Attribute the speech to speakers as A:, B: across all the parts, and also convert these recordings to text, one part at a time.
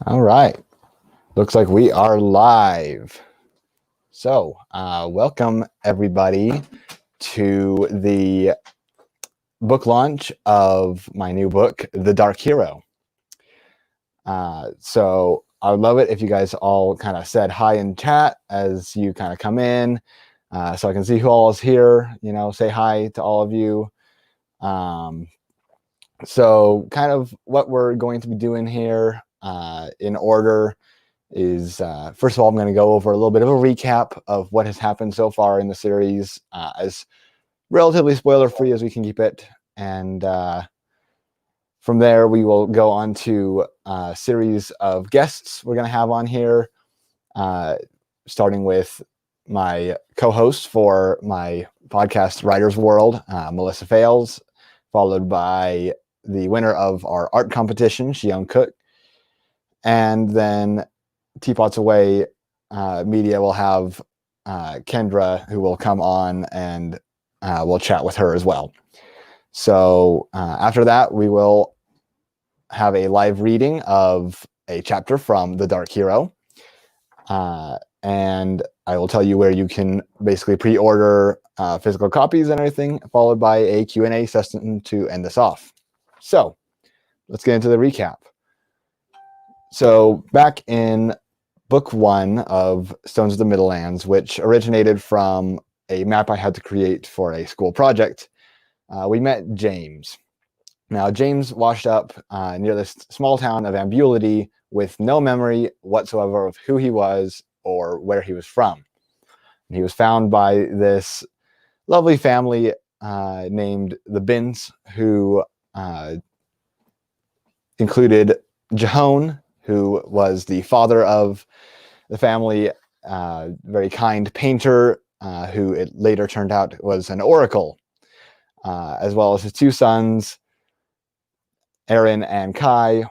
A: All right. Looks like we are live. So, welcome everybody to the book launch of my new book, The Dark Hero. So I would love it if you guys all kind of said hi in chat as you kind of come in, so I can see who all is here. Say hi to all of you. So kind of what we're going to be doing here in order is, first of all, I'm going to go over a little bit of a recap of what has happened so far in the series, as relatively spoiler-free as we can keep it. And from there, we will go on to a series of guests we're going to have on here, starting with my co-host for my podcast, Writer's World, Melissa Fales, followed by the winner of our art competition, Shion Cook. And then Teapots Away Media will have Kendra, who will come on, and we'll chat with her as well. So after that, we will have a live reading of a chapter from The Dark Hero. And I will tell you where you can basically pre-order physical copies and everything, followed by a Q&A session to end this off. So let's get into the recap. So back in book 1 of Stones of the Middlelands, which originated from a map I had to create for a school project, we met James. Now, James washed up near this small town of Ambulity with no memory whatsoever of who he was or where he was from. And he was found by this lovely family named the Bins, who included Jehone, who was the father of the family, very kind painter, who it later turned out was an oracle, as well as his 2 sons, Aaron and Kai.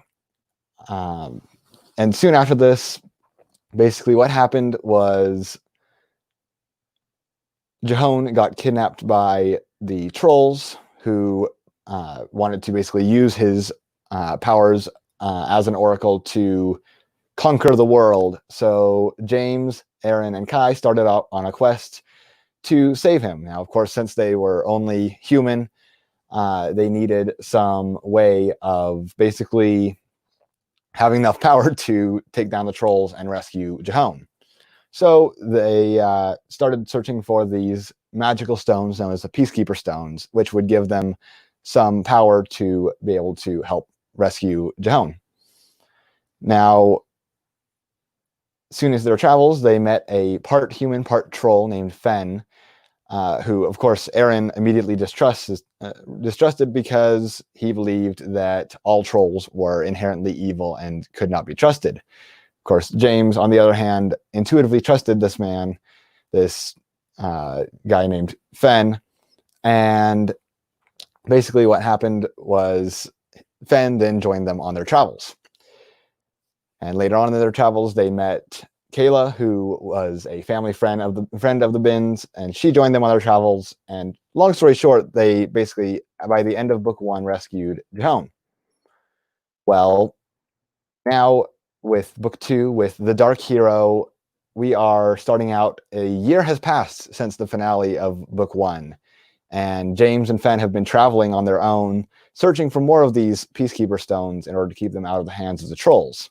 A: And soon after this, basically what happened was Jehone got kidnapped by the trolls, who wanted to basically use his powers as an oracle to conquer the world. So James, Aaron, and Kai started out on a quest to save him. Now, of course, since they were only human, they needed some way of basically having enough power to take down the trolls and rescue Jehone. So they started searching for these magical stones known as the Peacekeeper Stones, which would give them some power to be able to help rescue Jehone. Now, as soon as their travels, they met a part human, part troll named Fen, who, of course, Aaron immediately distrusted because he believed that all trolls were inherently evil and could not be trusted. Of course, James, on the other hand, intuitively trusted this man, this guy named Fen, and basically what happened was Fen then joined them on their travels. And later on in their travels, they met Kayla, who was a family friend of the Bins, and she joined them on their travels. And long story short, they basically, by the end of book 1, rescued Jehone. Well, now with book 2, with The Dark Hero, we are starting out. A year has passed since the finale of book 1, and James and Fen have been traveling on their own, searching for more of these Peacekeeper Stones in order to keep them out of the hands of the trolls.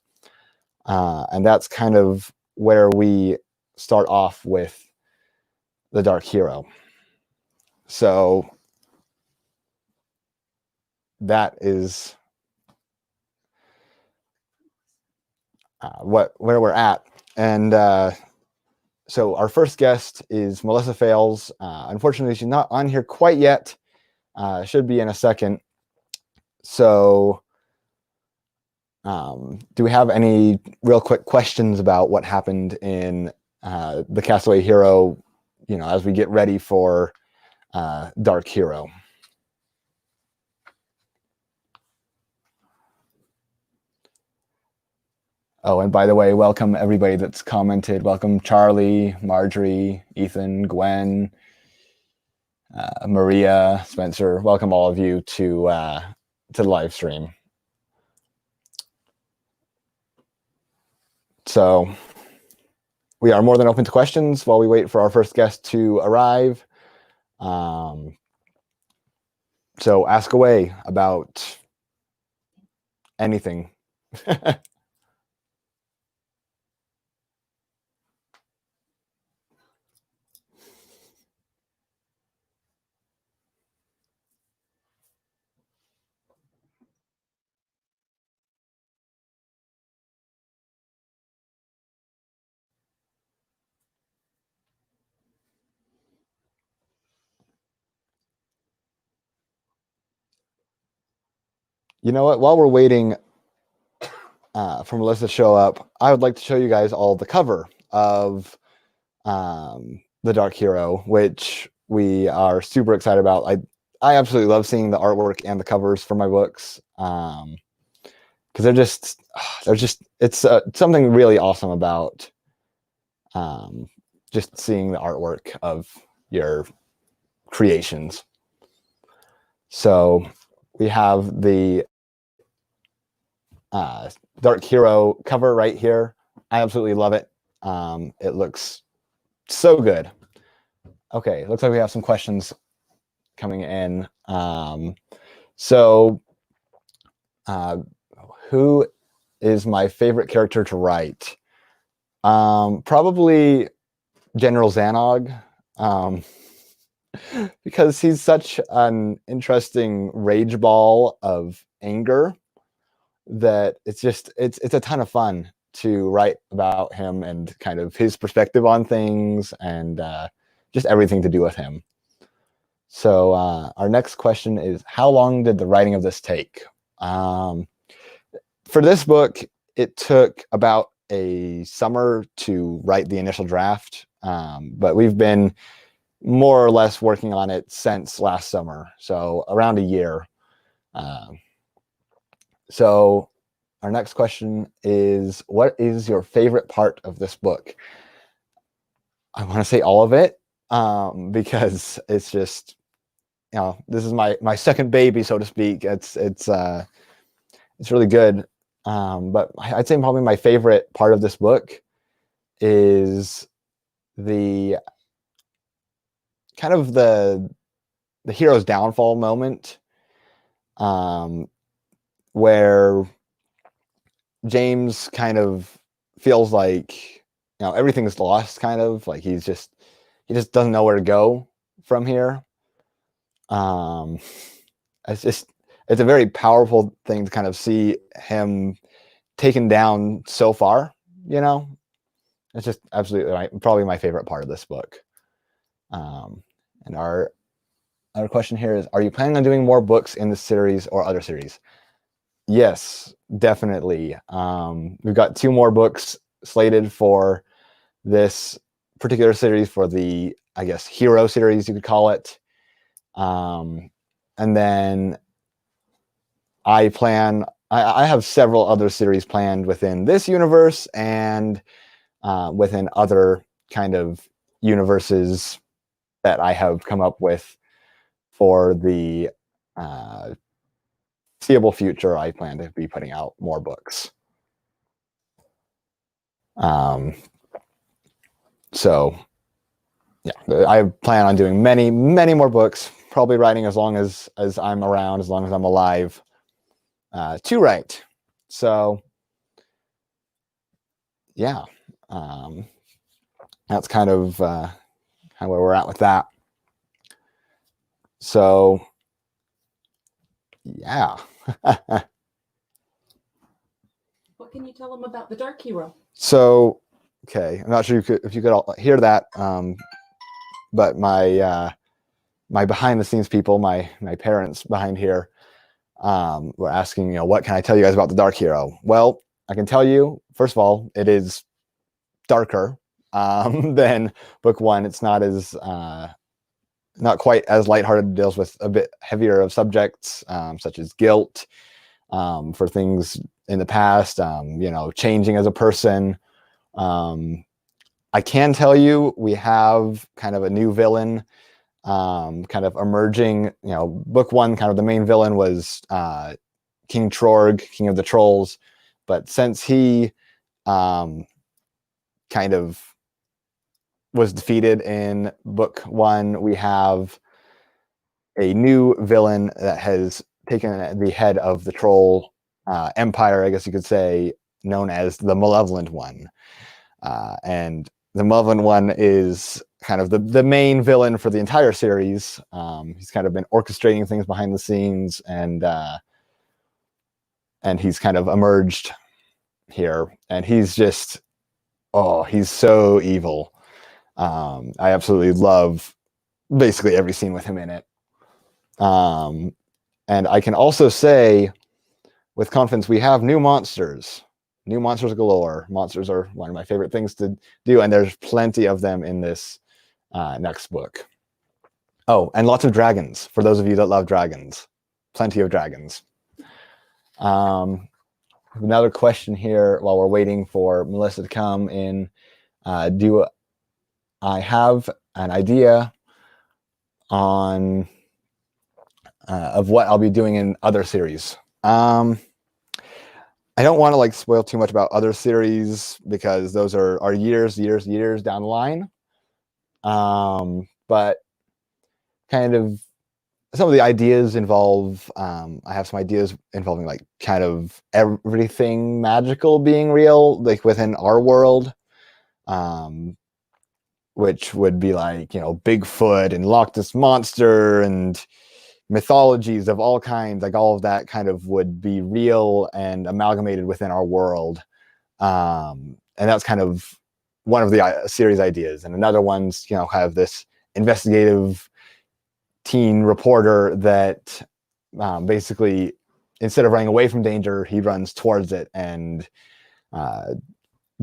A: And that's kind of where we start off with The Dark Hero. So that is where we're at. And so our first guest is Melissa Fales. Unfortunately, she's not on here quite yet. Should be in a second. So do we have any real quick questions about what happened in the Castaway Hero, as we get ready for Dark Hero? Oh, and by the way, welcome everybody that's commented. Welcome Charlie, Marjorie, Ethan, Gwen, Maria, Spencer. Welcome all of you to the live stream. So we are more than open to questions while we wait for our first guest to arrive. So ask away about anything. You know what? While we're waiting for Melissa to show up, I would like to show you guys all the cover of the Dark Hero, which we are super excited about. I absolutely love seeing the artwork and the covers for my books, because they're just it's something really awesome about just seeing the artwork of your creations. So we have the Dark Hero cover right here. I absolutely love it. It looks so good. Okay, looks like we have some questions coming in. Who is my favorite character to write? Probably General Xanog, because he's such an interesting rage ball of anger that it's a ton of fun to write about him and kind of his perspective on things and just everything to do with him. So our next question is, how long did the writing of this take? For this book, it took about a summer to write the initial draft, but we've been more or less working on it since last summer, so around a year. So our next question is, what is your favorite part of this book? I want to say all of it, because it's just, this is my second baby, so to speak. It's really good. But I'd say probably my favorite part of this book is the kind of the hero's downfall moment, where James kind of feels like, everything's lost, kind of like he just doesn't know where to go from here. It's a very powerful thing to kind of see him taken down so far. It's just absolutely probably my favorite part of this book. And our question here is, are you planning on doing more books in this series or other series? Yes, definitely. We've got 2 more books slated for this particular series, for the, I guess, hero series, you could call it. And then I have several other series planned within this universe and within other kind of universes that I have come up with for the foreseeable future. I plan to be putting out more books. So yeah, I plan on doing many, many more books, probably writing as long as I'm around, as long as I'm alive, to write. So yeah, that's kind of where we're at with that. So yeah.
B: What can you tell them about the Dark Hero?
A: So, okay, I'm not sure if you could all hear that, but my behind the scenes people, my parents behind here, were asking, what can I tell you guys about the Dark Hero? Well, I can tell you, first of all, it is darker than book 1. It's not as not quite as lighthearted. It deals with a bit heavier of subjects, such as guilt, for things in the past, changing as a person. I can tell you we have kind of a new villain, kind of emerging. Book 1, kind of the main villain was King Trorg, King of the Trolls, but since he kind of was defeated in book 1. We have a new villain that has taken the head of the troll empire, I guess you could say, known as the Malevolent One. And the Malevolent One is kind of the main villain for the entire series. He's kind of been orchestrating things behind the scenes, and he's kind of emerged here. And he's just, he's so evil. I absolutely love basically every scene with him in it. And I can also say with confidence, we have new monsters galore. Monsters are one of my favorite things to do, and there's plenty of them in this next book. Oh, and lots of dragons, for those of you that love dragons. Plenty of dragons. Another question here while we're waiting for Melissa to come in. Do I have an idea on of what I'll be doing in other series? I don't want to like spoil too much about other series because those are years down the line. But kind of some of the ideas involve, I have some ideas involving like kind of everything magical being real, like within our world, which would be like, you know, Bigfoot and Loch Ness Monster and mythologies of all kinds, like all of that kind of would be real and amalgamated within our world. And that's kind of one of the series ideas. And another one's, you know, have this investigative teen reporter that basically, instead of running away from danger, he runs towards it and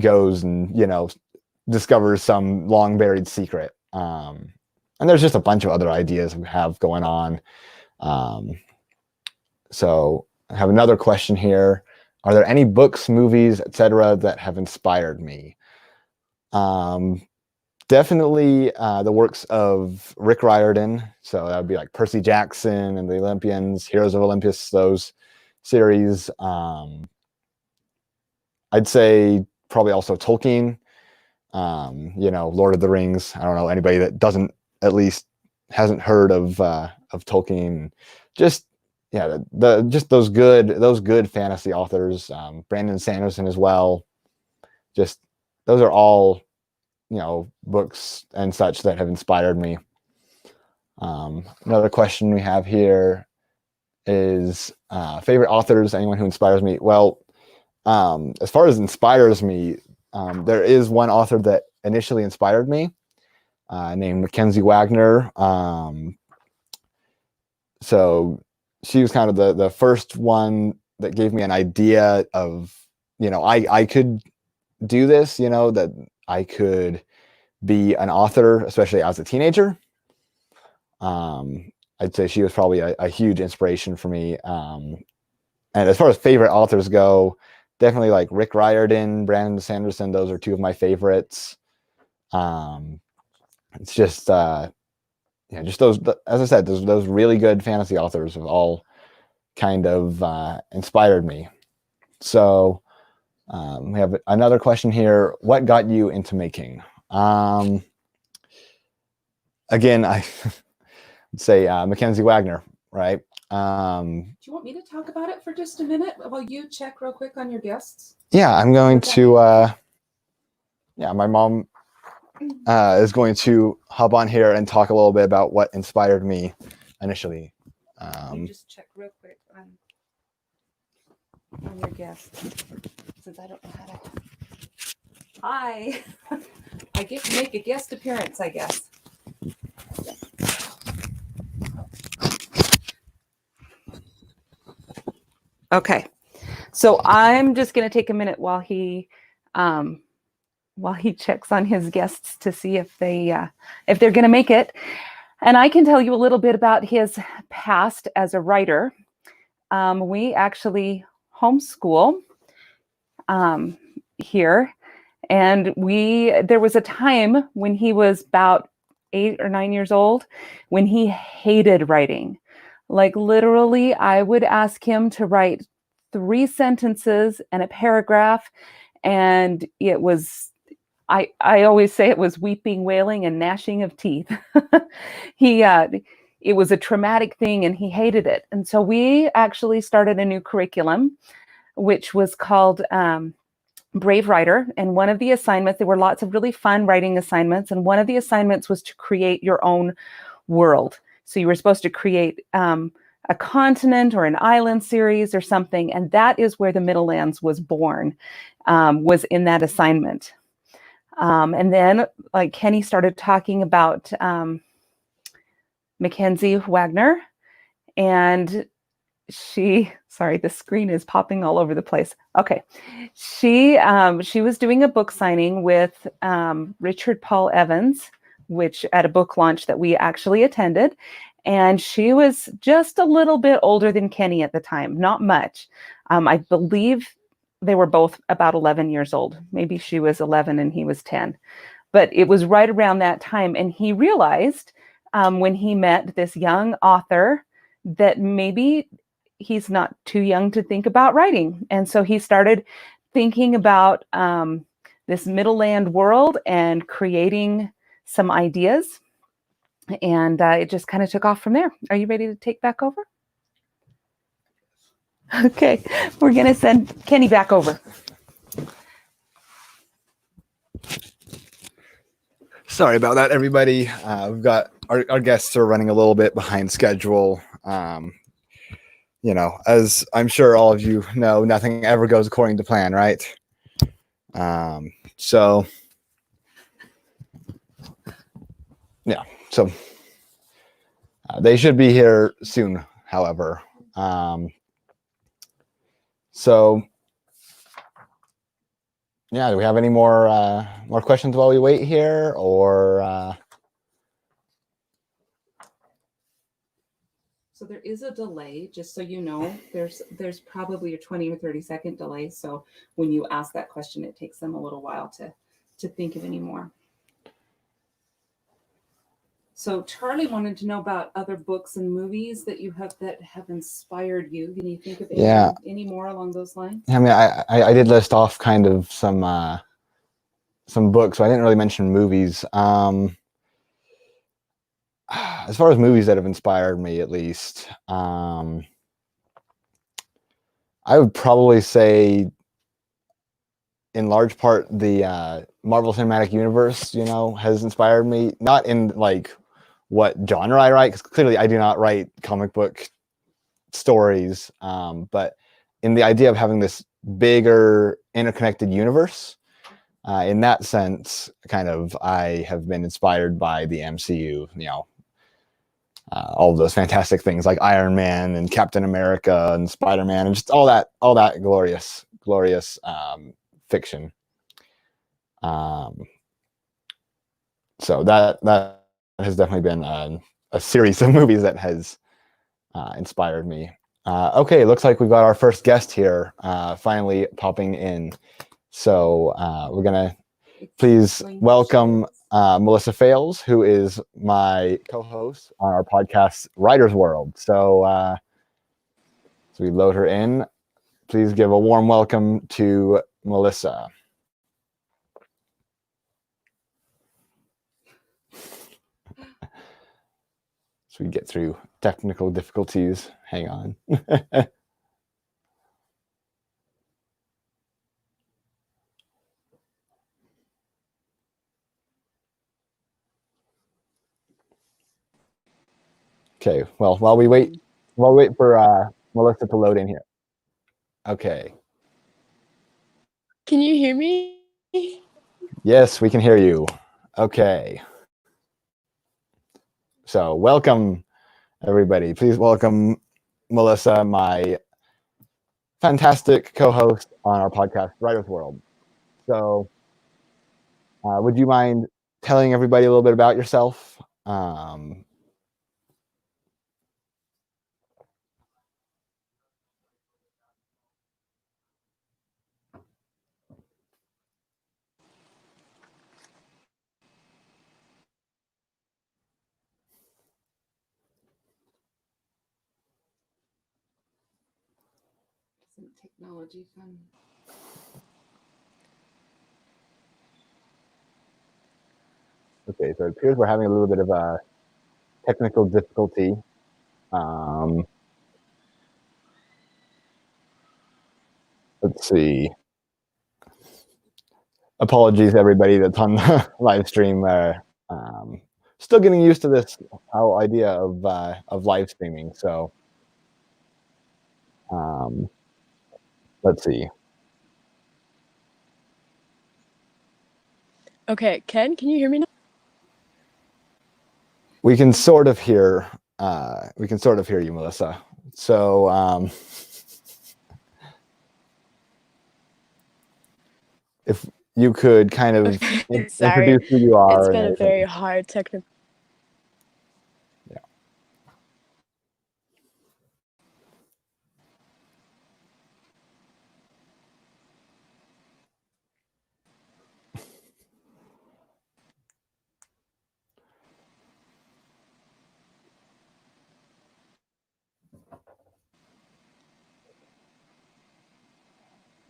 A: goes and, you know, discovers some long buried secret. And there's just a bunch of other ideas we have going on. So I have another question here. Are there any books, movies, etc. that have inspired me? Definitely the works of Rick Riordan. So that would be like Percy Jackson and the Olympians, Heroes of Olympus, those series. I'd say probably also Tolkien. You know, Lord of the Rings. I don't know anybody that doesn't at least hasn't heard of Tolkien. Just yeah, just those good fantasy authors. Brandon Sanderson as well. Just those are all, you know, books and such that have inspired me. Another question we have here is favorite authors, anyone who inspires me. Well, as far as inspires me, there is one author that initially inspired me, named Mackenzie Wagner. So she was kind of the first one that gave me an idea of, you know, I could do this, you know, that I could be an author, especially as a teenager. I'd say she was probably a huge inspiration for me. And as far as favorite authors go, definitely like Rick Riordan, Brandon Sanderson. Those are two of my favorites. It's just, yeah, just those, as I said, those really good fantasy authors have all kind of inspired me. So we have another question here. What got you into making? Again, I would say Mackenzie Wagner, right?
B: Do you want me to talk about it for just a minute while you check real quick on your guests?
A: Yeah, I'm going to, yeah, my mom is going to hop on here and talk a little bit about what inspired me initially.
B: You just check real quick on your guests, since I don't know how to. Hi, I get to make a guest appearance, I guess. Okay, so I'm just going to take a minute while he checks on his guests to see if they're going to make it. And I can tell you a little bit about his past as a writer. We actually homeschool here, and there was a time when he was about 8 or 9 years old when he hated writing. Like literally, I would ask him to write 3 sentences and a paragraph, and it was I always say it was weeping, wailing, and gnashing of teeth. he it was a traumatic thing, and he hated it. And so we actually started a new curriculum, which was called Brave Writer. And one of the assignments, there were lots of really fun writing assignments, and one of the assignments was to create your own world. So you were supposed to create a continent or an island series or something, and that is where the Middle Lands was born, was in that assignment. And then, like, Kenny started talking about Mackenzie Wagner, and sorry, the screen is popping all over the place. Okay. She was doing a book signing with Richard Paul Evans, which at a book launch that we actually attended. And she was just a little bit older than Kenny at the time, not much. I believe they were both about 11 years old. Maybe she was 11 and he was 10. But it was right around that time. And he realized when he met this young author that maybe he's not too young to think about writing. And so he started thinking about this Middle Land world and creating some ideas. And it just kind of took off from there. Are you ready to take back over? Okay, we're going to send Kenny back over.
A: Sorry about that, everybody. We've got our guests are running a little bit behind schedule. You know, as I'm sure all of you know, nothing ever goes according to plan, right? So, yeah, so they should be here soon, however. So, yeah, do we have any more questions while we wait here, or?
B: So there is a delay, just so you know. There's probably a 20 or 30-second delay. So when you ask that question, it takes them a little while to think of any more. So Charlie wanted to know about other books and movies that have inspired you. Can you think of any more along those lines?
A: I mean, I did list off kind of some books, so I didn't really mention movies. As far as movies that have inspired me, at least, I would probably say, in large part, the Marvel Cinematic Universe, you know, has inspired me. Not in like what genre I write, because clearly I do not write comic book stories, but in the idea of having this bigger interconnected universe. In that sense, kind of, I have been inspired by the MCU, you know, all of those fantastic things like Iron Man and Captain America and Spider-Man and just all that glorious fiction. So that has definitely been a series of movies that has inspired me. Okay, looks like we've got our first guest here finally popping in. So we're going to please welcome Melissa Fales, who is my co-host on our podcast, Writer's World. So we load her in. Please give a warm welcome to Melissa. So we get through technical difficulties. Hang on. Okay, well, while we wait for Melissa to load in here. Okay.
C: Can you hear me?
A: Yes, we can hear you. Okay. So welcome, everybody. Please welcome Melissa, my fantastic co-host on our podcast, Writer's World. So would you mind telling everybody a little bit about yourself?
B: Isn't technology fun?
A: Okay, so it appears we're having a little bit of a technical difficulty. Let's see. Apologies, everybody that's on the live stream. Still getting used to this whole idea of live streaming. So let's see.
C: Okay, Ken, can you hear me now?
A: We can sort of hear. We can sort of hear you, Melissa. So if you could kind of
C: Sorry,
A: introduce who you are.
C: it's been a very hard technical.
A: Yeah.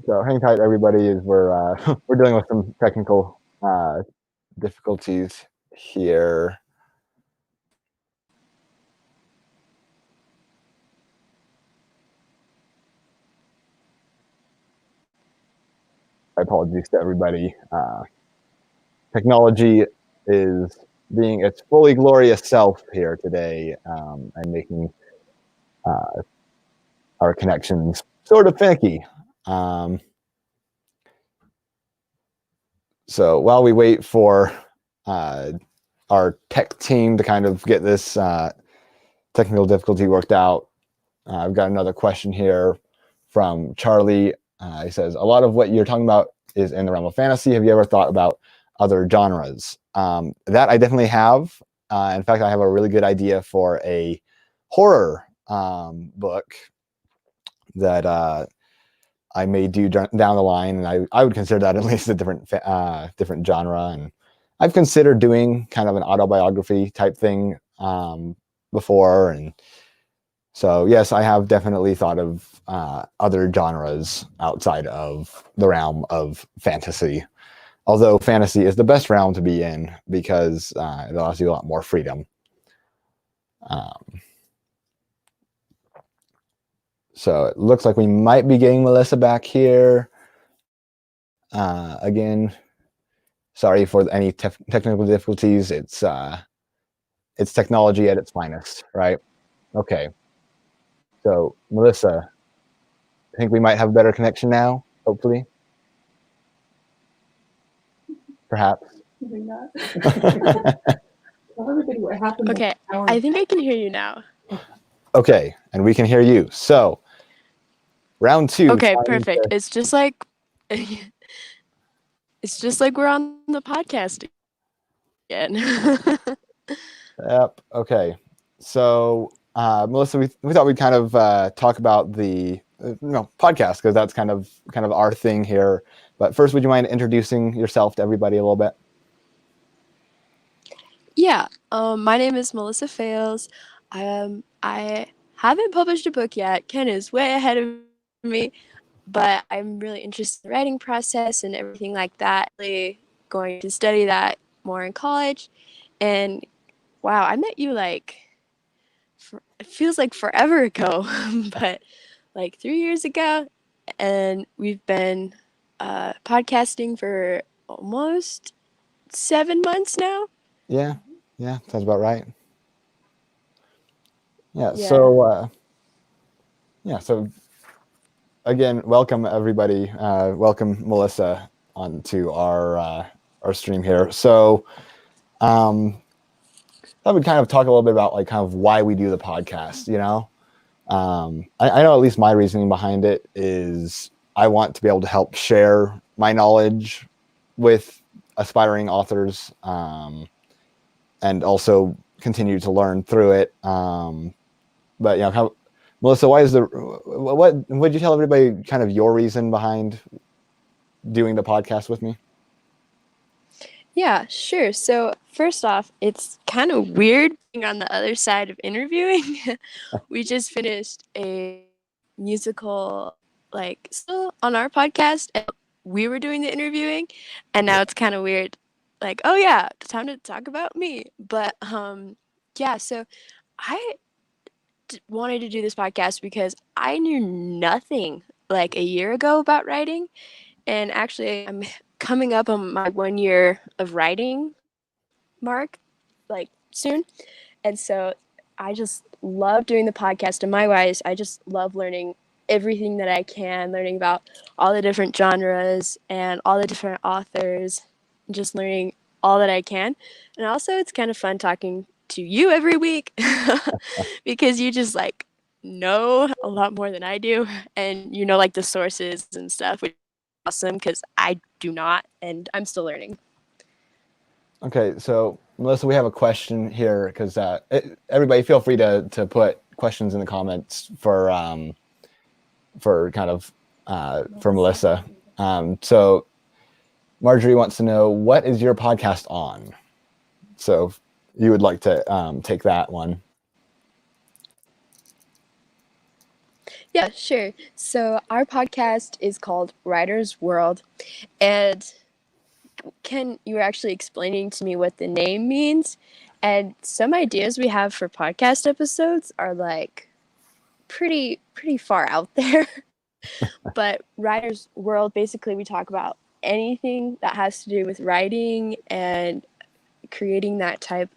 A: So hang tight, everybody, as we're we're dealing with some technical difficulties here. My apologies to everybody. Technology is being its fully glorious self here today, and making our connections sort of finicky. So while we wait for our tech team to kind of get this technical difficulty worked out, I've got another question here from Charlie. He says, a lot of what you're talking about is in the realm of fantasy. Have you ever thought about other genres? That I definitely have. In fact, I have a really good idea for a horror book that I may do down the line, and I would consider that at least a different genre. And I've considered doing kind of an autobiography type thing before, and so yes, I have definitely thought of other genres outside of the realm of fantasy. Although fantasy is the best realm to be in because it allows you a lot more freedom. So it looks like we might be getting Melissa back here. Again, sorry for any technical difficulties. It's technology at its finest, right? Okay. So Melissa, I think we might have a better connection now, hopefully. Perhaps.
C: Okay, I think I can hear you now.
A: Okay, and we can hear you. So round two.
C: Okay, perfect. It's just like we're on the podcast again.
A: Yep. Okay. So Melissa, we thought we'd kind of talk about the podcast because that's kind of our thing here. But first, would you mind introducing yourself to everybody a little bit?
C: Yeah. My name is Melissa Fales. I haven't published a book yet. Ken is way ahead of me, but I'm really interested in the writing process and everything like that. Really going to study that more in college. And wow, I met you like it feels like forever ago, but like 3 years ago, and we've been podcasting for almost 7 months now.
A: Yeah, sounds about right. Yeah.
C: Yeah.
A: So again, welcome everybody. Welcome Melissa onto our stream here. So I would kind of talk a little bit about like kind of why we do the podcast. I know at least my reasoning behind it is I want to be able to help share my knowledge with aspiring authors, and also continue to learn through it. But Melissa, why is what would you tell everybody kind of your reason behind doing the podcast with me?
C: Yeah, sure. So first off, it's kind of weird being on the other side of interviewing. We just finished a musical, like, still on our podcast, and we were doing the interviewing, and now it's kind of weird like, oh yeah, time to talk about me. But yeah, so I wanted to do this podcast because I knew nothing like a year ago about writing. And actually, I'm coming up on my 1 year of writing mark, like soon. And so I just love doing the podcast. And my wise, I just love learning everything that I can, learning about all the different genres and all the different authors, and just learning all that I can. And also, it's kind of fun talking to you every week because you just like know a lot more than I do, and you know like the sources and stuff, which is awesome because I do not, and I'm still learning.
A: Okay, so Melissa, we have a question here because everybody feel free to put questions in the comments for kind of for Melissa. So Marjorie wants to know, what is your podcast on? So if you would like to take that one.
C: Yeah, sure. So our podcast is called Writer's World, and Ken, you were actually explaining to me what the name means, and some ideas we have for podcast episodes are like pretty far out there. But Writer's World, basically we talk about anything that has to do with writing and creating that type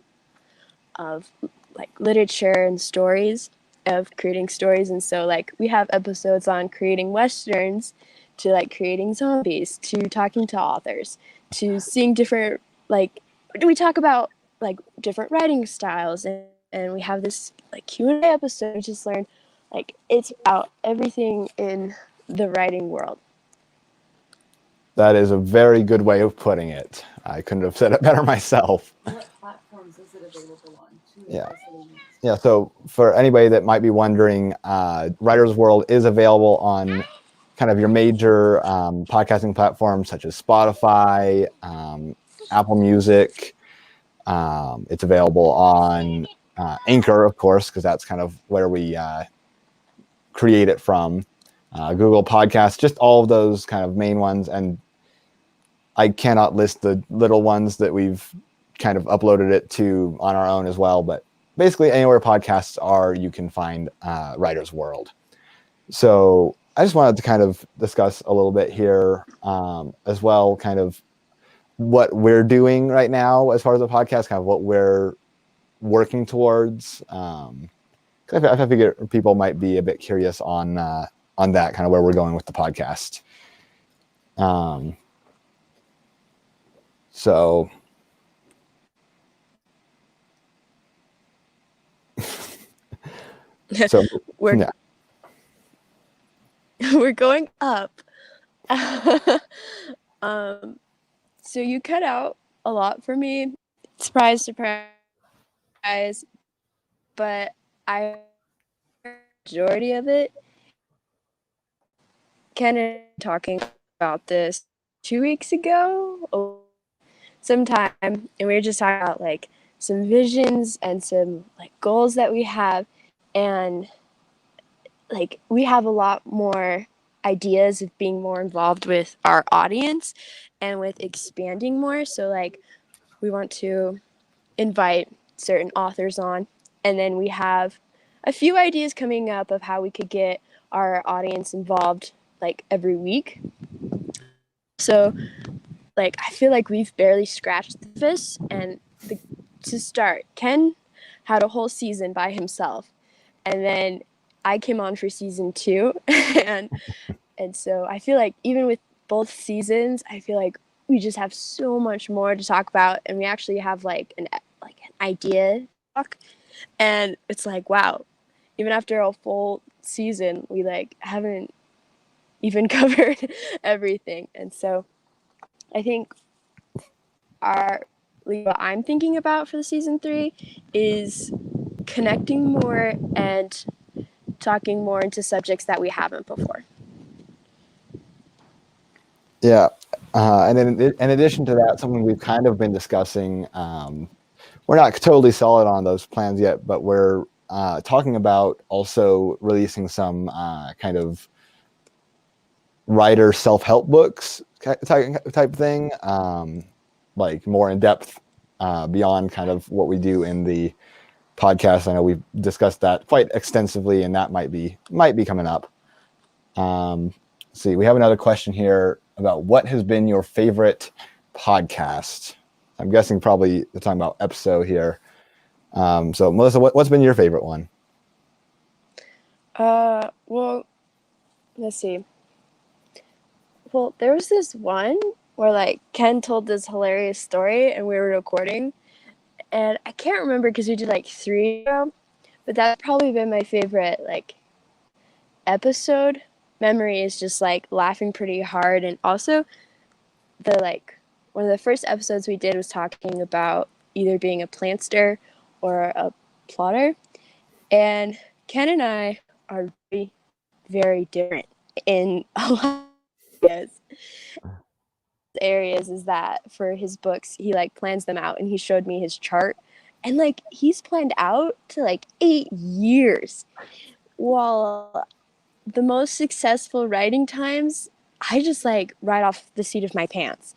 C: of like literature and stories, of creating stories. And so like we have episodes on creating westerns, to like creating zombies, to talking to authors, to seeing different, like we talk about like different writing styles, and we have this like Q&A episode. We just learn like it's about everything in the writing world.
A: That is a very good way of putting it. I couldn't have said it better myself.
B: What platforms is it available on?
A: Yeah. So for anybody that might be wondering, Writer's World is available on kind of your major podcasting platforms such as Spotify, Apple Music. It's available on Anchor, of course, because that's kind of where we create it from. Google Podcasts, just all of those kind of main ones. And I cannot list the little ones that we've kind of uploaded it to on our own as well. But basically anywhere podcasts are, you can find Writer's World. So I just wanted to kind of discuss a little bit here as well, kind of what we're doing right now as far as the podcast, kind of what we're working towards. I figure people might be a bit curious on that, kind of where we're going with the podcast. So
C: we're going up. So you cut out a lot for me. Surprise, but I heard the majority of it. Ken and I were talking about this 2 weeks ago, sometime, and we were just talking about like some visions and some like goals that we have, and like we have a lot more ideas of being more involved with our audience and with expanding more. So like we want to invite certain authors on, and then we have a few ideas coming up of how we could get our audience involved like every week. So like I feel like we've barely scratched the surface, and to start, Ken had a whole season by himself, and then I came on for season 2, and so I feel like even with both seasons, I feel like we just have so much more to talk about, and we actually have like an idea talk, and it's like, wow, even after a full season, we like haven't even covered everything. And so I think what I'm thinking about for the season 3 is connecting more and talking more into subjects that we haven't before.
A: Yeah. And then in addition to that, something we've kind of been discussing, we're not totally solid on those plans yet, but we're talking about also releasing some kind of writer self-help books type thing, like more in depth beyond kind of what we do in the podcast. I know we've discussed that quite extensively, and that might be coming up. Let's see, we have another question here about what has been your favorite podcast. I'm guessing probably we're talking about episode here. So Melissa, what's been your favorite one?
C: Well, let's see. Well, there was this one where like Ken told this hilarious story and we were recording, and I can't remember because we did like 3 ago, but that's probably been my favorite like episode. Memory is just like laughing pretty hard, and also the like one of the first episodes we did was talking about either being a plantster or a plotter, and Ken and I are very, very different in a lot of areas. Is that for his books he like plans them out, and he showed me his chart, and like he's planned out to like 8 years, while the most successful writing times I just like write off the seat of my pants.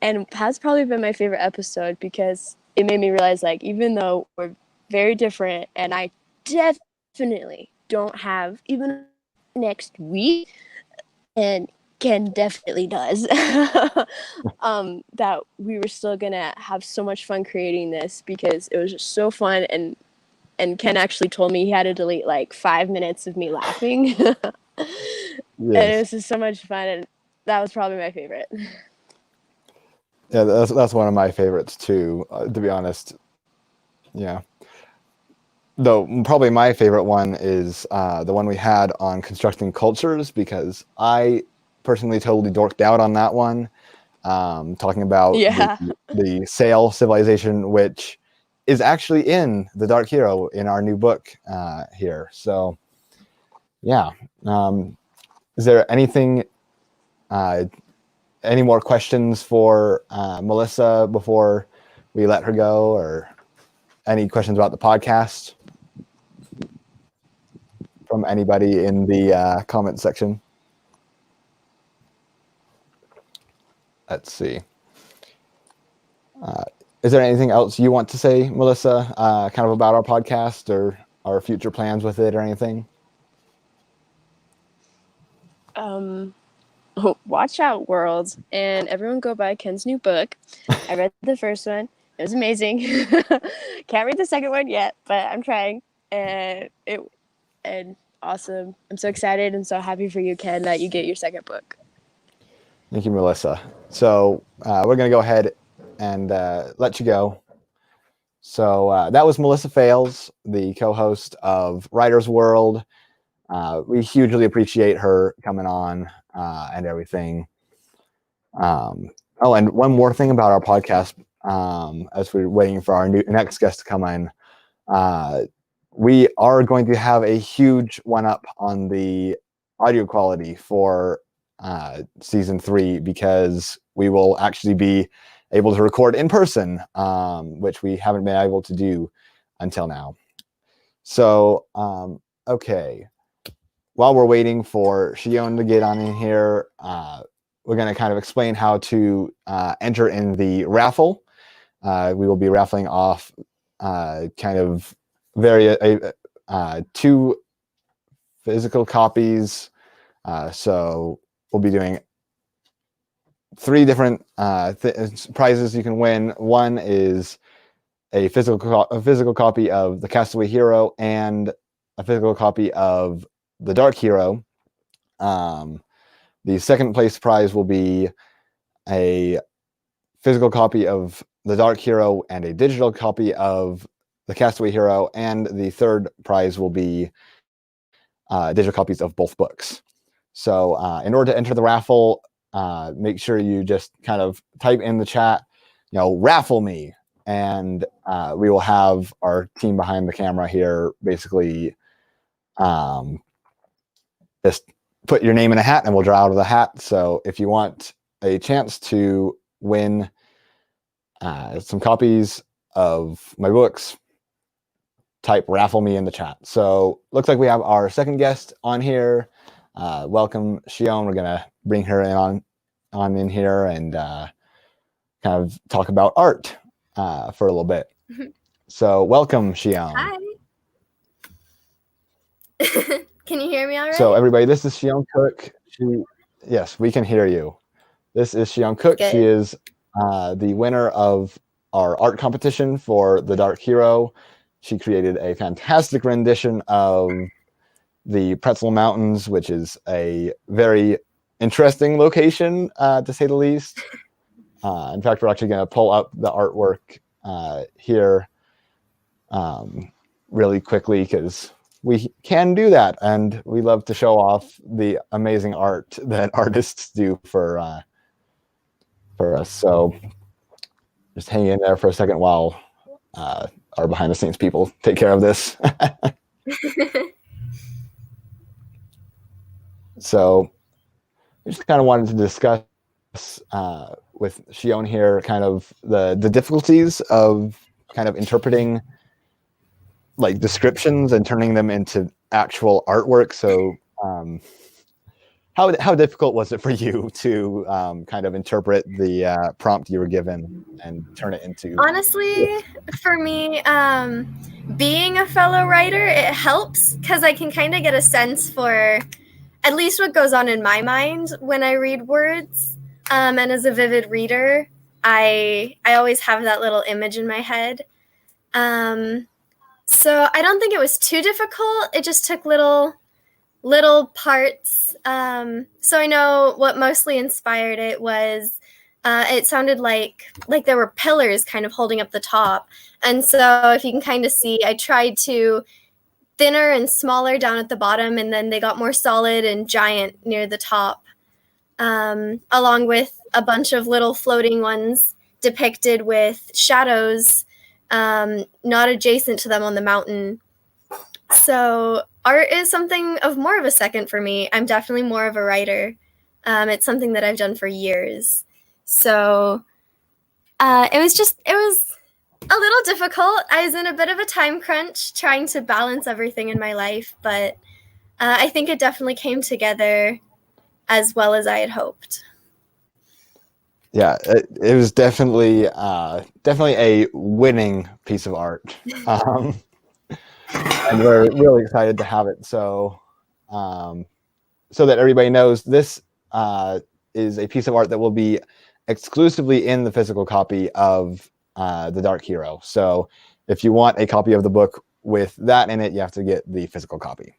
C: And that's probably been my favorite episode because it made me realize like even though we're very different and I definitely don't have even next week, and Ken definitely does, that we were still gonna have so much fun creating this because it was just so fun. And Ken actually told me he had to delete like 5 minutes of me laughing. And it was just so much fun, and that was probably my favorite.
A: Yeah, that's one of my favorites too, to be honest. Yeah. Though probably my favorite one is the one we had on constructing cultures, because I personally totally dorked out on that one, talking about the Sail civilization, which is actually in the Dark Hero in our new book here. So yeah. Is there anything, any more questions for Melissa before we let her go, or any questions about the podcast from anybody in the comment section? Let's see. Is there anything else you want to say, Melissa, kind of about our podcast or our future plans with it or anything?
C: Watch out, world, and everyone go buy Ken's new book. I read the first one. It was amazing. Can't read the second one yet, but I'm trying. And awesome. I'm so excited and so happy for you, Ken, that you get your second book.
A: Thank you, Melissa. So we're going to go ahead and let you go. So that was Melissa Fales, the co-host of Writer's World. We hugely appreciate her coming on and everything. Oh, and one more thing about our podcast, as we're waiting for our next guest to come in, we are going to have a huge one-up on the audio quality for season 3, because we will actually be able to record in person, which we haven't been able to do until now. So, okay. While we're waiting for Shion to get on in here, we're going to kind of explain how to enter in the raffle. We will be raffling off kind of 2 physical copies. So we'll be doing 3 different prizes you can win. One is a physical copy of the Castaway Hero and a physical copy of the Dark Hero. The second place prize will be a physical copy of the Dark Hero and a digital copy of the Castaway Hero, and the third prize will be digital copies of both books. So in order to enter the raffle, make sure you just kind of type in the chat, raffle me, and we will have our team behind the camera here basically just put your name in a hat and we'll draw out of the hat. So if you want a chance to win some copies of my books, type raffle me in the chat. So looks like we have our second guest on here. Welcome, Shion. We're going to bring her in here and kind of talk about art for a little bit. So welcome, Shion.
D: Hi. Can you hear me all right?
A: So everybody, this is Shion Cook. Yes, we can hear you. This is Shion Cook.
D: Good.
A: She is the winner of our art competition for The Dark Hero. She created a fantastic rendition of the Pretzel Mountains, which is a very interesting location, to say the least. In fact, we're actually going to pull up the artwork here really quickly because we can do that, and we love to show off the amazing art that artists do for us. So just hang in there for a second while our behind-the-scenes people take care of this. So I just kind of wanted to discuss with Shion here kind of the difficulties of kind of interpreting like descriptions and turning them into actual artwork. So how difficult was it for you to kind of interpret the prompt you were given and turn it into?
D: Honestly, for me, being a fellow writer, it helps because I can kind of get a sense for at least what goes on in my mind when I read words. And as a vivid reader, I always have that little image in my head. So I don't think it was too difficult. It just took little parts. So I know what mostly inspired it was it sounded like there were pillars kind of holding up the top. And so if you can kind of see, I tried to thinner and smaller down at the bottom, and then they got more solid and giant near the top, along with a bunch of little floating ones depicted with shadows not adjacent to them on the mountain. So art is something of more of a second for me. I'm definitely more of a writer. It's something that I've done for years. So it was a little difficult. I was in a bit of a time crunch trying to balance everything in my life, but I think it definitely came together as well as I had hoped.
A: Yeah, it was definitely a winning piece of art. And we're really excited to have it. So so that everybody knows, this is a piece of art that will be exclusively in the physical copy of The Dark Hero. So if you want a copy of the book with that in it, you have to get the physical copy.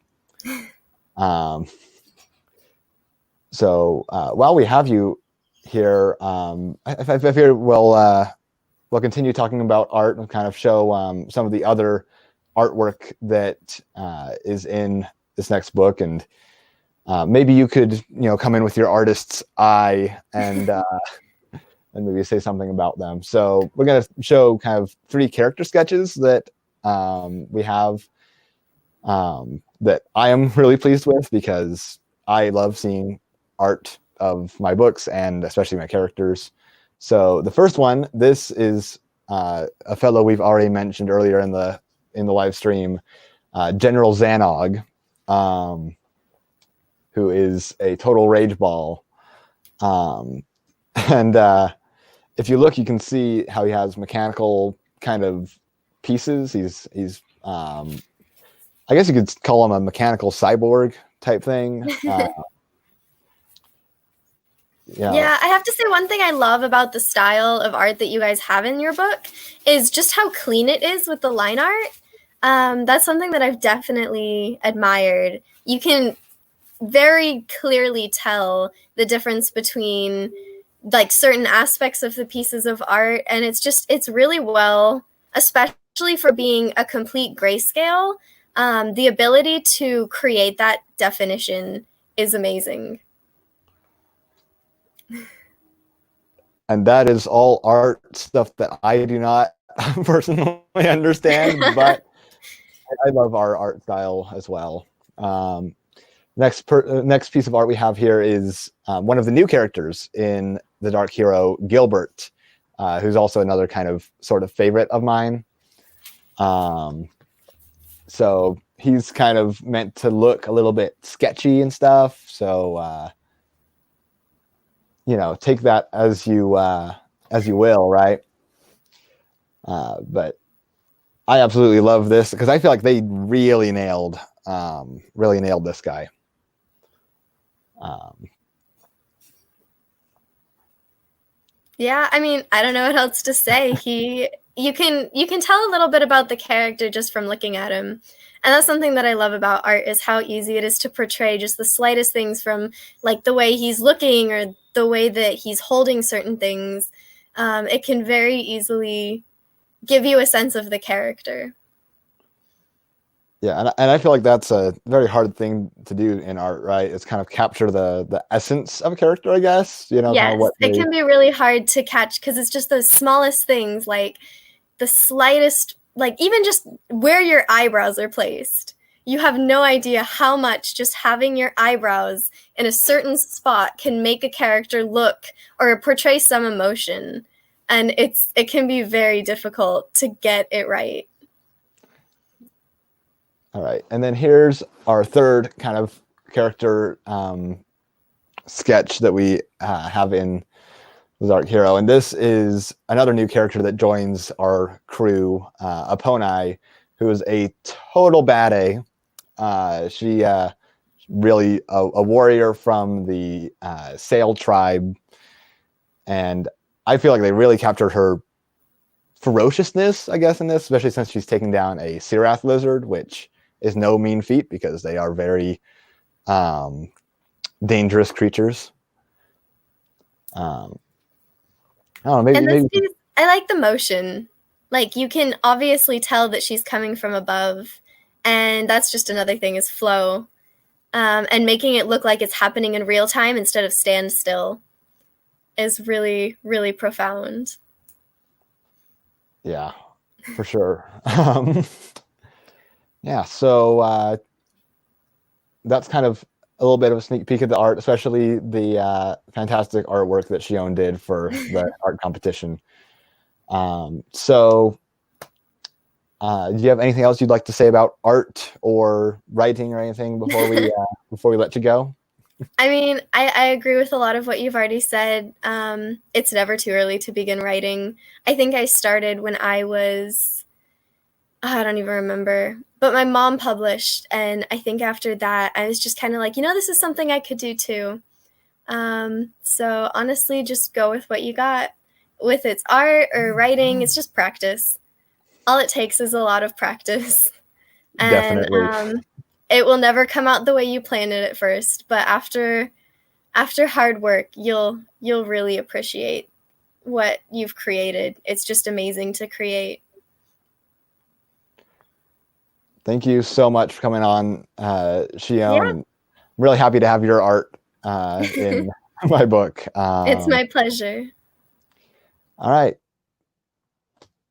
A: So while we have you here, I figure we'll continue talking about art and kind of show some of the other artwork that is in this next book, and maybe you could come in with your artist's eye and maybe say something about them. So we're going to show kind of 3 character sketches that we have that I am really pleased with, because I love seeing art of my books and especially my characters. So the first one, this is a fellow we've already mentioned earlier in the live stream, General Xanog, who is a total rage ball. And if you look, you can see how he has mechanical kind of pieces. He's I guess you could call him a mechanical cyborg type thing.
D: Yeah, I have to say, one thing I love about the style of art that you guys have in your book is just how clean it is with the line art. That's something that I've definitely admired. You can very clearly tell the difference between like certain aspects of the pieces of art, and it's really well, especially for being a complete grayscale. The ability to create that definition is amazing.
A: And that is all art stuff that I do not personally understand, but I love our art style as well. Next piece of art we have here is one of the new characters in The Dark Hero, Gilbert, who's also another kind of sort of favorite of mine. So he's kind of meant to look a little bit sketchy and stuff. So take that as you as you will, right? But I absolutely love this because I feel like they really nailed this guy.
D: Yeah, I mean, I don't know what else to say. You can tell a little bit about the character just from looking at him. And that's something that I love about art is how easy it is to portray just the slightest things from like the way he's looking or the way that he's holding certain things. It can very easily give you a sense of the character.
A: Yeah, and I feel like that's a very hard thing to do in art, right? It's kind of capture the essence of a character, I guess. You know, kind
D: Yes,
A: of what
D: it can be really hard to catch because it's just those smallest things, like the slightest, like even just where your eyebrows are placed. You have no idea how much just having your eyebrows in a certain spot can make a character look or portray some emotion. And it can be very difficult to get it right.
A: All right, and then here's our third kind of character sketch that we have in Ozark Hero, and this is another new character that joins our crew, Aponi, who is a total bad A. She really a warrior from the Sail tribe, and I feel like they really captured her ferociousness, I guess, in this, especially since she's taking down a Sirath lizard, which is no mean feat because they are very dangerous creatures. I don't know, maybe
D: Piece, I like the motion. Like you can obviously tell that she's coming from above, and that's just another thing is flow, and making it look like it's happening in real time instead of standstill is really, really profound.
A: Yeah, for sure. Yeah, so that's kind of a little bit of a sneak peek at the art, especially the fantastic artwork that Shion did for the art competition. So do you have anything else you'd like to say about art or writing or anything before we let you go?
D: I mean, I agree with a lot of what you've already said. It's never too early to begin writing. I think I started when I was, I don't even remember, but my mom published. And I think after that, I was just kind of like, this is something I could do too. So honestly, just go with what you got. With its art or writing, it's just practice. All it takes is a lot of practice. And
A: Definitely.
D: it will never come out the way you planned it at first, but after hard work, you'll really appreciate what you've created. It's just amazing to create.
A: Thank you so much for coming on, Shion.
D: Yeah.
A: I'm really happy to have your art in my book.
D: It's my pleasure.
A: All right.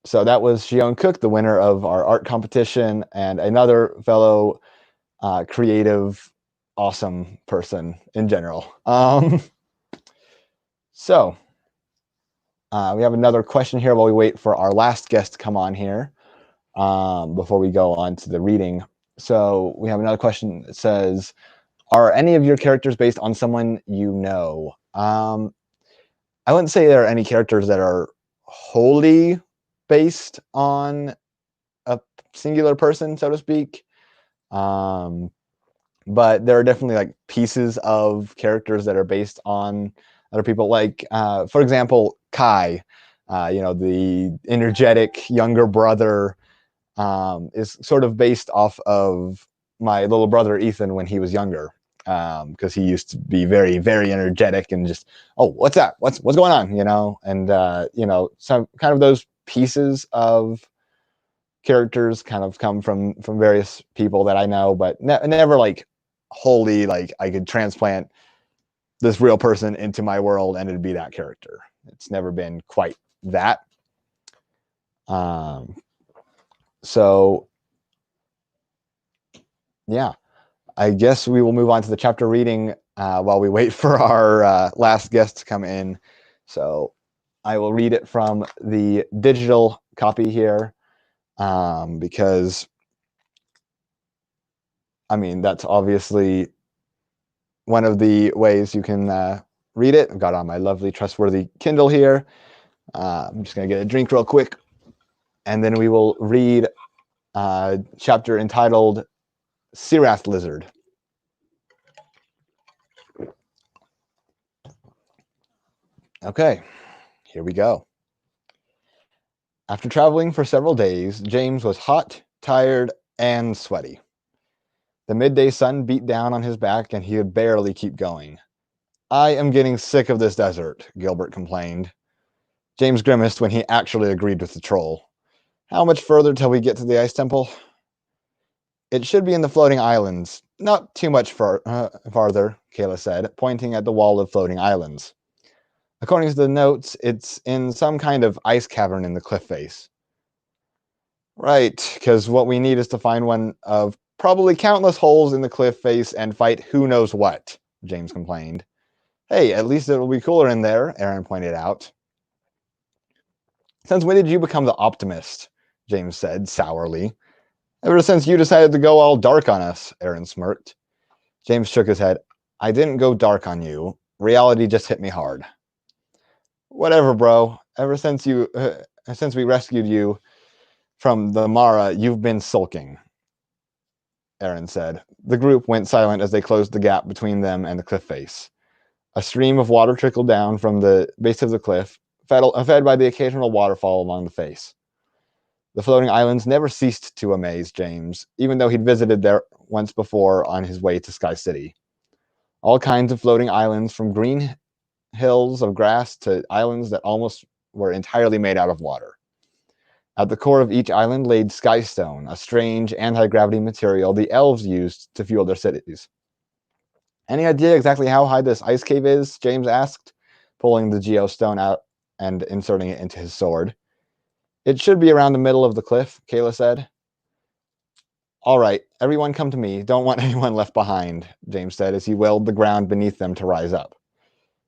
A: So that was Shion Cook, the winner of our art competition, and another fellow creative, awesome person in general. So we have another question here while we wait for our last guest to come on here before we go on to the reading. So we have another question that says, are any of your characters based on someone you know? I wouldn't say there are any characters that are wholly based on a singular person, so to speak. But there are definitely like pieces of characters that are based on other people. Like, for example, Kai, the energetic younger brother, is sort of based off of my little brother Ethan when he was younger, because he used to be very, very energetic and just, oh, what's that? What's going on? And some kind of those pieces of characters kind of come from various people that I know, but never like wholly like I could transplant this real person into my world and it'd be that character. It's never been quite that. So yeah, I guess we will move on to the chapter reading while we wait for our last guest to come in. So I will read it from the digital copy here, because I mean, that's obviously one of the ways you can read it. I've got on my lovely, trustworthy Kindle here. I'm just going to get a drink real quick, and then we will read a chapter entitled Sirath Lizard. Okay, here we go. After traveling for several days, James was hot, tired, and sweaty. The midday sun beat down on his back, and he could barely keep going. I am getting sick of this desert, Gilbert complained. James grimaced when he actually agreed with the troll. How much further till we get to the ice temple? It should be in the floating islands. Not too much farther, Kayla said, pointing at the wall of floating islands. According to the notes, it's in some kind of ice cavern in the cliff face. Right, because what we need is to find one of probably countless holes in the cliff face and fight who knows what, James complained. Hey, at least it'll be cooler in there, Aaron pointed out. Since when did you become the optimist? James said sourly. Ever since you decided to go all dark on us, Aaron smirked. James shook his head. I didn't go dark on you. Reality just hit me hard. Whatever, bro. Ever since we rescued you from the Mara, you've been sulking, Aaron said. The group went silent as they closed the gap between them and the cliff face. A stream of water trickled down from the base of the cliff, fed by the occasional waterfall along the face. The floating islands never ceased to amaze James, even though he'd visited there once before on his way to Sky City. All kinds of floating islands, from green hills of grass to islands that almost were entirely made out of water. At the core of each island laid skystone, a strange anti-gravity material the elves used to fuel their cities. Any idea exactly how high this ice cave is? James asked, pulling the geostone out and inserting it into his sword. It should be around the middle of the cliff, Kayla said. All right, everyone come to me. Don't want anyone left behind, James said as he willed the ground beneath them to rise up.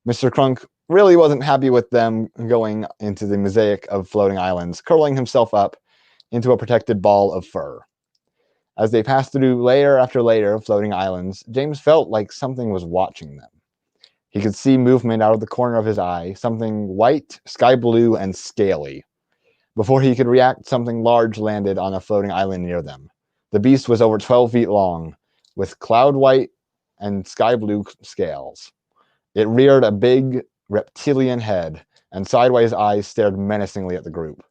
A: Mr. Crunk really wasn't happy with them going into the mosaic of floating islands, curling himself up into a protected ball of fur. As they passed through layer after layer of floating islands, James felt like something was watching them. He could see movement out of the corner of his eye, something white, sky blue, and scaly. Before he could react, something large landed on a floating island near them. The beast was over 12 feet long, with cloud white and sky blue scales. It reared a big reptilian head, and sideways eyes stared menacingly at the group.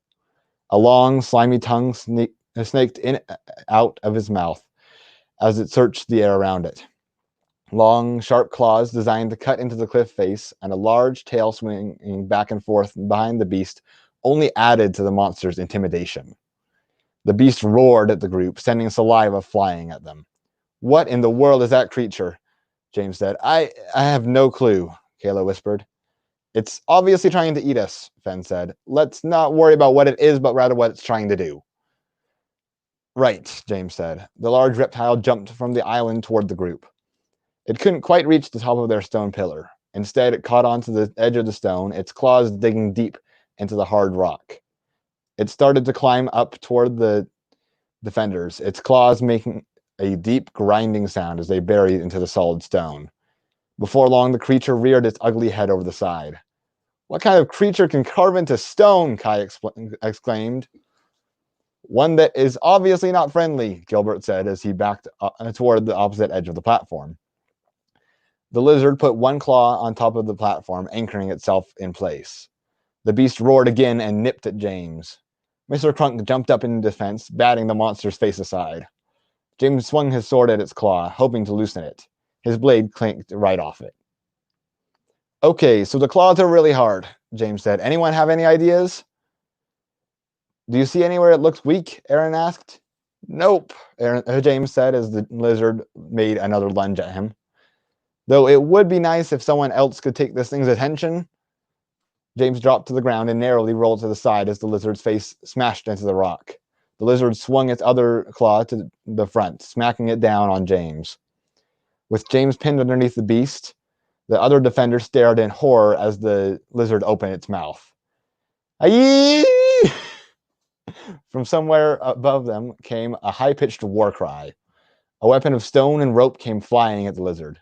A: A long, slimy tongue snaked in out of his mouth as it searched the air around it. Long, sharp claws designed to cut into the cliff face and a large tail swinging back and forth behind the beast only added to the monster's intimidation. The beast roared at the group, sending saliva flying at them. What in the world is that creature? James said. I have no clue, Kayla whispered. It's obviously trying to eat us, Fen said. Let's not worry about what it is, but rather what it's trying to do. Right, James said. The large reptile jumped from the island toward the group. It couldn't quite reach the top of their stone pillar. Instead, it caught onto the edge of the stone, its claws digging deep into the hard rock. It started to climb up toward the defenders, its claws making a deep grinding sound as they buried into the solid stone. Before long, the creature reared its ugly head over the side. What kind of creature can carve into stone? Kai exclaimed. One that is obviously not friendly, Gilbert said as he backed toward the opposite edge of the platform. The lizard put one claw on top of the platform, anchoring itself in place. The beast roared again and nipped at James. Mr. Crunk jumped up in defense, batting the monster's face aside. James swung his sword at its claw, hoping to loosen it. His blade clanked right off it. Okay, so the claws are really hard, James said. Anyone have any ideas? Do you see anywhere it looks weak? Aaron asked. Nope, James said as the lizard made another lunge at him. Though it would be nice if someone else could take this thing's attention. James dropped to the ground and narrowly rolled to the side as the lizard's face smashed into the rock. The lizard swung its other claw to the front, smacking it down on James. With James pinned underneath the beast, the other defender stared in horror as the lizard opened its mouth. Aye! From somewhere above them came a high-pitched war cry. A weapon of stone and rope came flying at the lizard.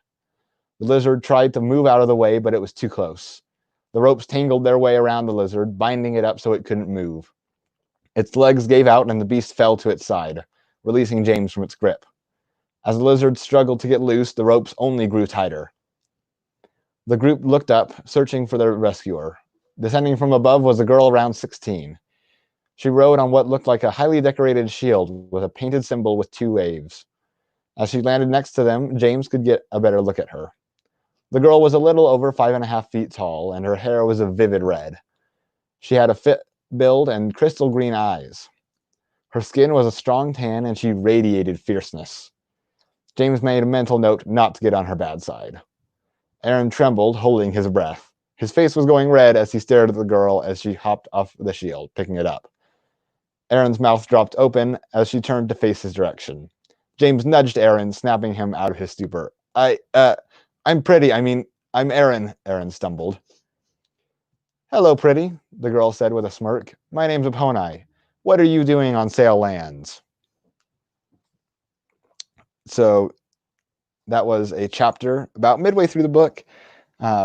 A: The lizard tried to move out of the way, but it was too close. The ropes tangled their way around the lizard, binding it up so it couldn't move. Its legs gave out and the beast fell to its side, releasing James from its grip. As the lizard struggled to get loose, the ropes only grew tighter. The group looked up, searching for their rescuer. Descending from above was a girl around 16. She rode on what looked like a highly decorated shield with a painted symbol with 2 waves. As she landed next to them, James could get a better look at her. The girl was a little over 5.5 feet tall, and her hair was a vivid red. She had a fit build and crystal green eyes. Her skin was a strong tan, and she radiated fierceness. James made a mental note not to get on her bad side. Aaron trembled, holding his breath. His face was going red as he stared at the girl as she hopped off the shield, picking it up. Aaron's mouth dropped open as she turned to face his direction. James nudged Aaron, snapping him out of his stupor. I'm pretty. I'm Aaron, Aaron stumbled. Hello, pretty, the girl said with a smirk. My name's Aponi. What are you doing on Sail Lands? So that was a chapter about midway through the book,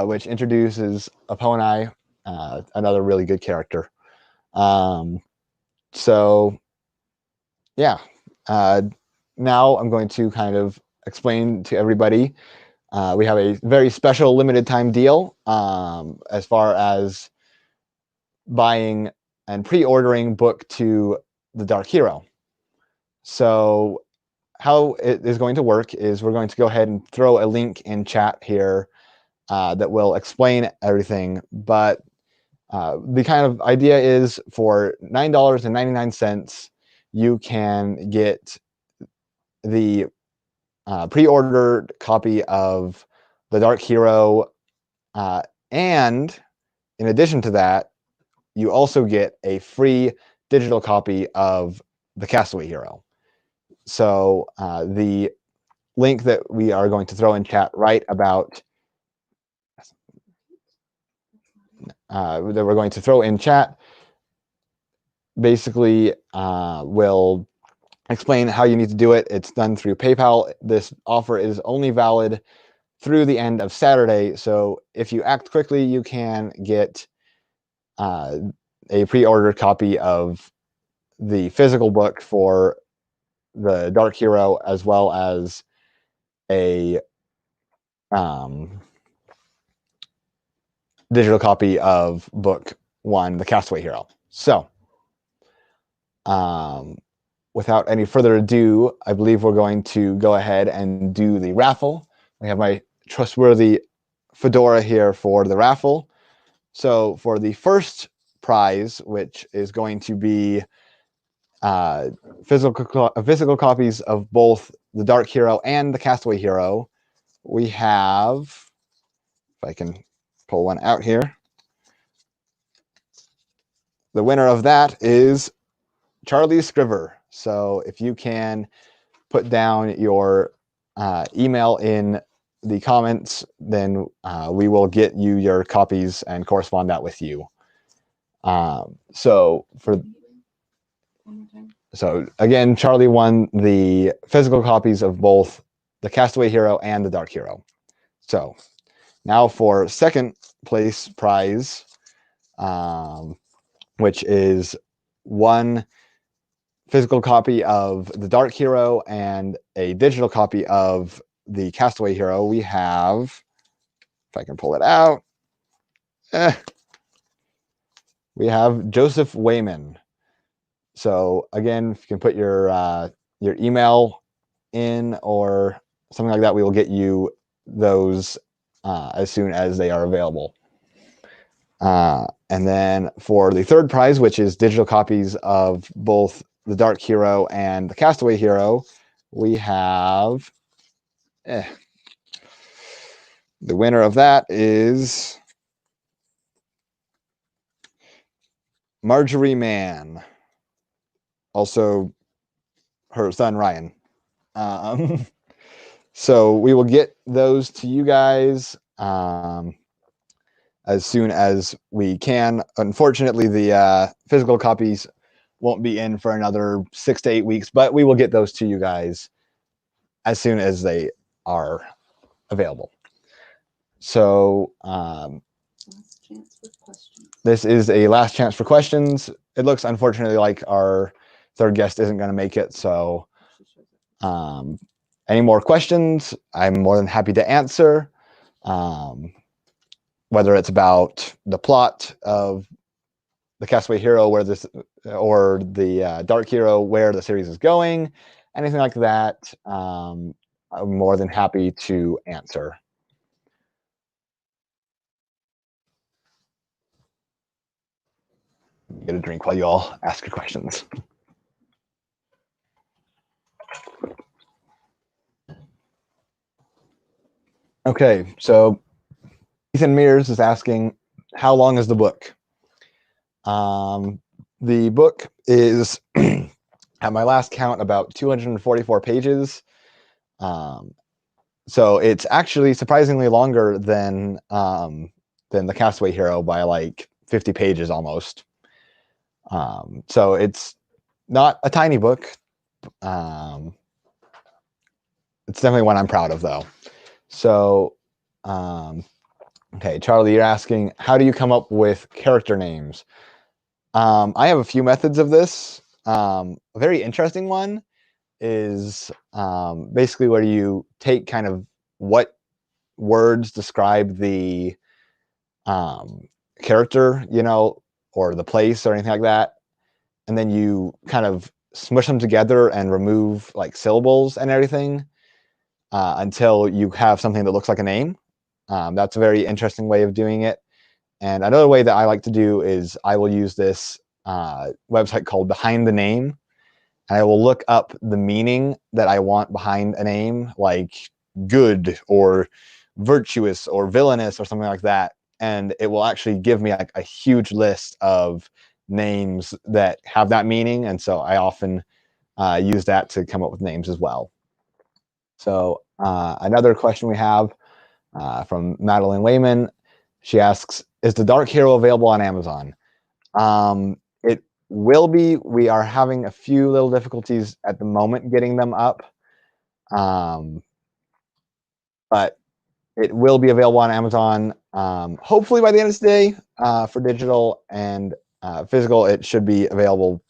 A: which introduces Aponi, another really good character. So, yeah. Now I'm going to kind of explain to everybody. We have a very special limited time deal as far as buying and pre-ordering book 2, The Dark Hero. So how it is going to work is we're going to go ahead and throw a link in chat here that will explain everything. But the kind of idea is for $9.99, you can get the pre-ordered copy of The Dark Hero. And in addition to that, you also get a free digital copy of The Castaway Hero. So the link that we are going to throw in chat right about that we're going to throw in chat basically will explain how you need to do it. It's done through PayPal. This offer is only valid through the end of Saturday. So if you act quickly, you can get a pre-ordered copy of the physical book for The Dark Hero, as well as a digital copy of book 1, The Castaway Hero. So without any further ado, I believe we're going to go ahead and do the raffle. I have my trustworthy fedora here for the raffle. So for the first prize, which is going to be physical copies of both The Dark Hero and The Castaway Hero, we have, if I can pull one out here, the winner of that is Charlie Scriver. So if you can put down your email in the comments, then we will get you your copies and correspond that with you. So again, Charlie won the physical copies of both The Castaway Hero and The Dark Hero. So now for second place prize, which is 1 physical copy of The Dark Hero and a digital copy of The Castaway Hero, we have, if I can pull it out, we have Joseph Wayman. So again, if you can put your email in or something like that, we will get you those as soon as they are available. And then for the third prize, which is digital copies of both The Dark Hero and The Castaway Hero, we have the winner of that is Marjorie Mann. Also her son Ryan. So we will get those to you guys as soon as we can. Unfortunately, the physical copies won't be in for another 6 to 8 weeks, but we will get those to you guys as soon as they are available. So This is a last chance for questions. It looks unfortunately like our third guest isn't going to make it. So any more questions, I'm more than happy to answer. Whether it's about the plot of the Castaway Hero, or the Dark Hero, where the series is going, anything like that, I'm more than happy to answer. Get a drink while you all ask your questions. Okay, so Ethan Mears is asking, how long is the book? The book is, at my last count, about 244 pages. So it's actually surprisingly longer than the Castaway Hero by like 50 pages almost. So it's not a tiny book. It's definitely one I'm proud of, though. So, okay, Charlie, you're asking, how do you come up with character names? I have a few methods of this. A very interesting one is basically where you take kind of what words describe the character, or the place or anything like that, and then you kind of smush them together and remove like syllables and everything until you have something that looks like a name. That's a very interesting way of doing it. And another way that I like to do is I will use this website called Behind the Name. And I will look up the meaning that I want behind a name, like good or virtuous or villainous or something like that. And it will actually give me like a huge list of names that have that meaning. And so I often use that to come up with names as well. So another question we have from Madeline Wayman. She asks, is the Dark Hero available on Amazon? It will be. We are having a few little difficulties at the moment getting them up. But it will be available on Amazon. Hopefully by the end of today for digital, and physical, it should be available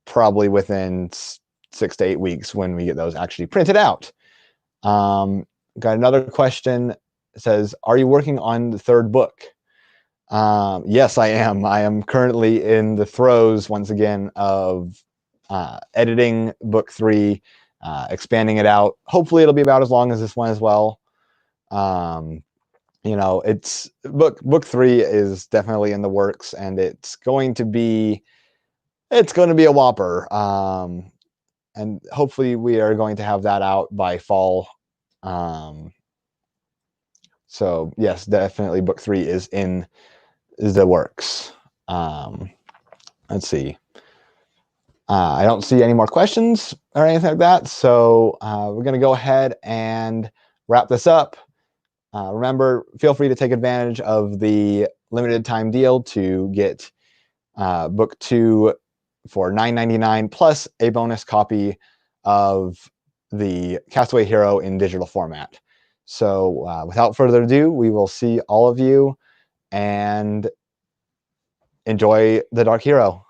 A: probably within 6 to 8 weeks when we get those actually printed out. Got another question. It says, are you working on the third book? Yes, I am. I am currently in the throes, once again, of editing book 3, expanding it out. Hopefully it'll be about as long as this one as well. It's book 3 is definitely in the works, and it's going to be a whopper. And hopefully we are going to have that out by fall. So yes, definitely book 3 is in the works. Let's see. I don't see any more questions or anything like that. So we're going to go ahead and wrap this up. Remember, feel free to take advantage of the limited time deal to get book 2 for $9.99 plus a bonus copy of the Castaway Hero in digital format. So without further ado, we will see all of you and enjoy the Dark Hero.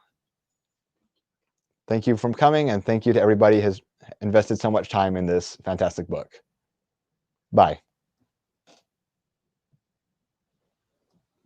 A: Thank you for coming, and thank you to everybody who has invested so much time in this fantastic book. Bye.